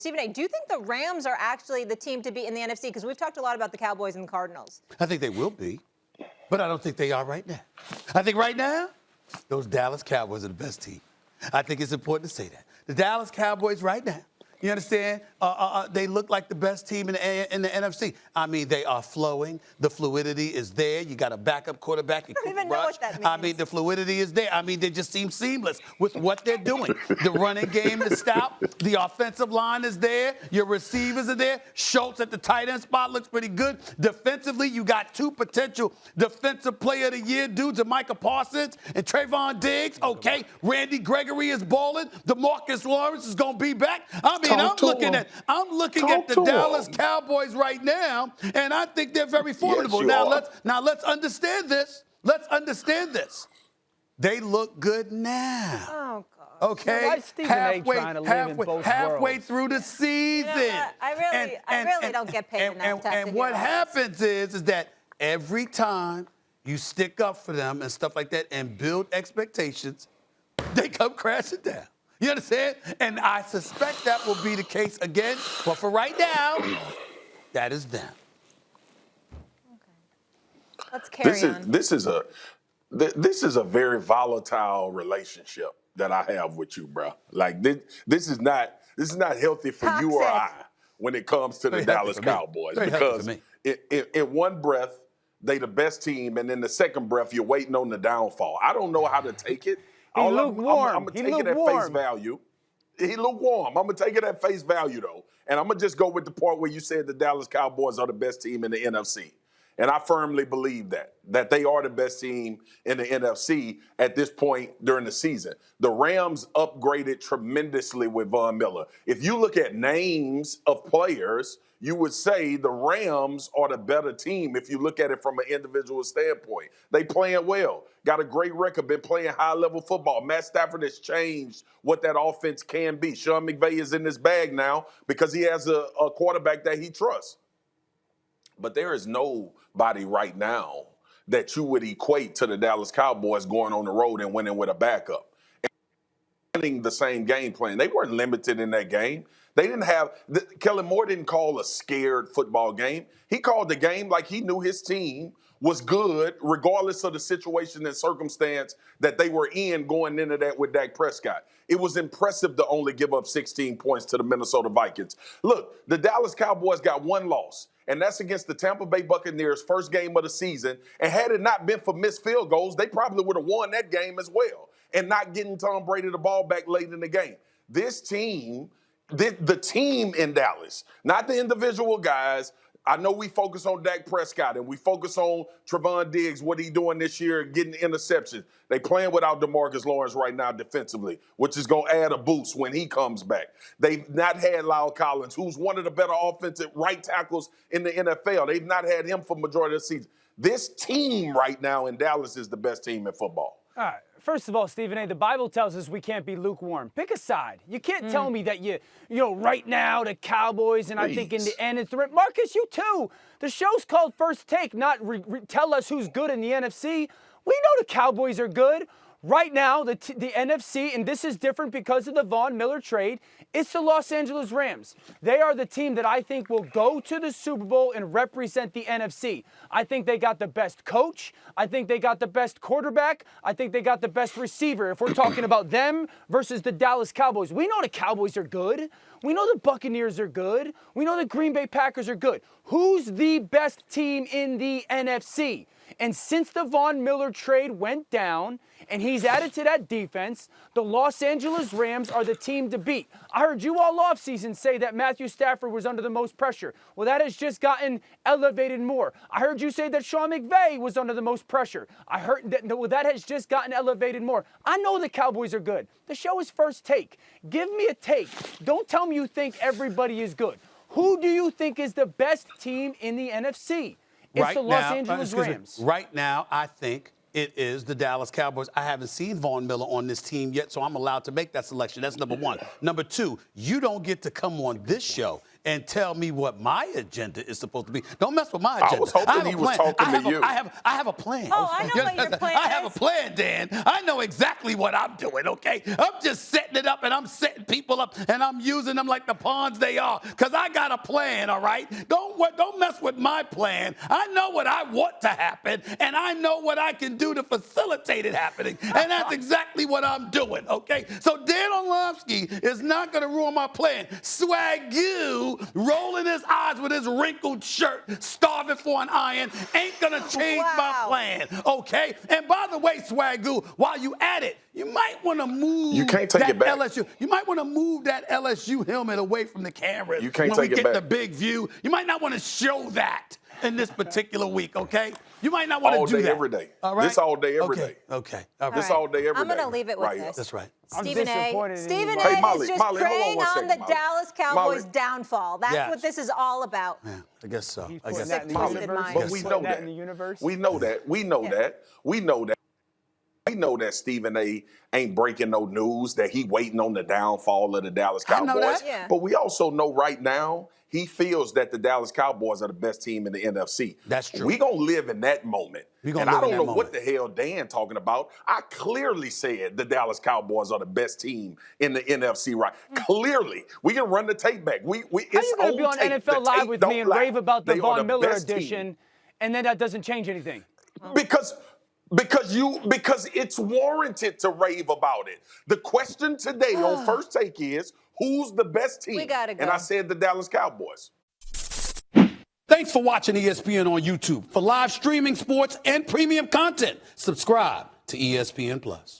Stephen A., do you think the Rams are actually the team to beat in the NFC? Because we've talked a lot about the Cowboys and the Cardinals. I think they will be, but I don't think they are right now. I think right now, those Dallas Cowboys are the best team. I think it's important to say that. The Dallas Cowboys right now, you understand? They look like the best team in the NFC. I mean, they are flowing. The fluidity is there. You got a backup quarterback. I don't even know what that means. I mean, the fluidity is there. I mean, they just seem seamless with what they're doing. The running game is stout. The offensive line is there. Your receivers are there. Schultz at the tight end spot looks pretty good. Defensively, you got two potential defensive player of the year dudes, Micah Parsons and Trayvon Diggs. Okay, Randy Gregory is balling. DeMarcus Lawrence is going to be back. I mean, I'm looking at the Dallas Cowboys right now, and I think they're very formidable. Yes, let's understand this. Let's understand this. They look good now. Oh, God. Okay, why is Stephen A. trying to live in both halfway worlds? through the season. You know I really don't get paid enough to have to And what hear all happens is that every time you stick up for them and stuff like that and build expectations, they come crashing down. You understand? And I suspect that will be the case again. But for right now, that is them. Okay. Let's carry on. This is a very volatile relationship that I have with you, bro. Like this is not healthy for you or I when it comes to the Dallas Cowboys, because in one breath they the best team, and in the second breath you're waiting on the downfall. I don't know how to take it. I'm gonna take it at face value. He lukewarm. I'm gonna take it at face value though, and I'm gonna just go with the part where you said the Dallas Cowboys are the best team in the NFC. And I firmly believe that they are the best team in the NFC at this point during the season. The Rams upgraded tremendously with Von Miller. If you look at names of players, you would say the Rams are the better team if you look at it from an individual standpoint. They playing well, got a great record, been playing high-level football. Matt Stafford has changed what that offense can be. Sean McVay is in this bag now because he has a quarterback that he trusts. But there is nobody right now that you would equate to the Dallas Cowboys going on the road and winning with a backup. And running the same game plan. They weren't limited in that game. They didn't have – Kellen Moore didn't call a scared football game. He called the game like he knew his team was good regardless of the situation and circumstance that they were in going into that with Dak Prescott. It was impressive to only give up 16 points to the Minnesota Vikings. Look, the Dallas Cowboys got one loss, and that's against the Tampa Bay Buccaneers' first game of the season. And had it not been for missed field goals, they probably would have won that game as well, and not getting Tom Brady the ball back late in the game. This team, the team in Dallas, not the individual guys. I know we focus on Dak Prescott and we focus on Trayvon Diggs, what he doing this year, getting interceptions. They playing without DeMarcus Lawrence right now defensively, which is going to add a boost when he comes back. They've not had Lyle Collins, who's one of the better offensive right tackles in the NFL. They've not had him for the majority of the season. This team right now in Dallas is the best team in football. All right. First of all, Stephen A., the Bible tells us we can't be lukewarm. Pick a side. You can't tell me that right now the Cowboys and I think in the end it's the Marcus, you too. The show's called First Take, not tell us who's good in the NFC. We know the Cowboys are good. Right now, the NFC, and this is different because of the Von Miller trade, it's the Los Angeles Rams. They are the team that I think will go to the Super Bowl and represent the NFC. I think they got the best coach. I think they got the best quarterback. I think they got the best receiver. If we're talking about them versus the Dallas Cowboys, we know the Cowboys are good. We know the Buccaneers are good. We know the Green Bay Packers are good. Who's the best team in the NFC? And since the Von Miller trade went down and he's added to that defense, the Los Angeles Rams are the team to beat. I heard you all offseason say that Matthew Stafford was under the most pressure. Well, that has just gotten elevated more. I heard you say that Sean McVay was under the most pressure. I heard that has just gotten elevated more. I know the Cowboys are good. The show is First Take. Give me a take. Don't tell me you think everybody is good. Who do you think is the best team in the NFC? It's the Los Angeles Rams. Right now, I think it is the Dallas Cowboys. I haven't seen Von Miller on this team yet, so I'm allowed to make that selection. That's number one. Number two, you don't get to come on this show and tell me what my agenda is supposed to be. Don't mess with my agenda. I was hoping he was talking to you. I have a plan. Oh, I know what your plan I have a is. plan, Dan. I know exactly what I'm doing, okay? I'm just setting it up, and I'm setting people up, and I'm using them like the pawns they are, because I got a plan, all right? Don't mess with my plan. I know what I want to happen, and I know what I can do to facilitate it happening, and that's exactly what I'm doing, okay? So Dan Orlovsky is not going to ruin my plan. Swagoo, rolling his eyes with his wrinkled shirt, starving for an iron, ain't going to change my plan, okay? And by the way, Swagoo, while you at it, you might want to move You can't take that it back. LSU. You might want to move that LSU helmet away from the cameras You can't when take we it get back. the big view. You might not want to show that in this particular week, okay? You might not want All to do day, that. every day. All right? This all day, every okay. day. Okay. All right. This all day, every day. I'm going to leave it with right this. That's right. I'm Stephen A. disappointed in you, Stephen Molly. A. Hey, Molly, is just Molly, hold on preying one on second, the Molly. Dallas Cowboys' Molly. downfall. That's Yes. what this is all about. Yeah, I guess so. He's I putting guess that in the Molly. universe. But He's we putting know that that. in the universe. We know that. We know Yeah. that. We know that. We know that Stephen A. ain't breaking no news, that he waiting on the downfall of the Dallas I Cowboys. know that. Yeah. But we also know right now he feels that the Dallas Cowboys are the best team in the NFC. That's true. We gonna live in that moment. We gonna and I live in don't that know what moment. the hell Dan talking about. I clearly said the Dallas Cowboys are the best team in the NFC. Right? Clearly, we can run the tape back. How It's you going to be on tape. NFL The Live tape with don't me and lie. rave about the They are Von Miller best team. edition, and then that doesn't change anything? Because it's warranted to rave about it. The question today on First Take is, who's the best team? We gotta go. And I said the Dallas Cowboys. Thanks for watching ESPN on YouTube. For live streaming, sports, and premium content, subscribe to ESPN Plus.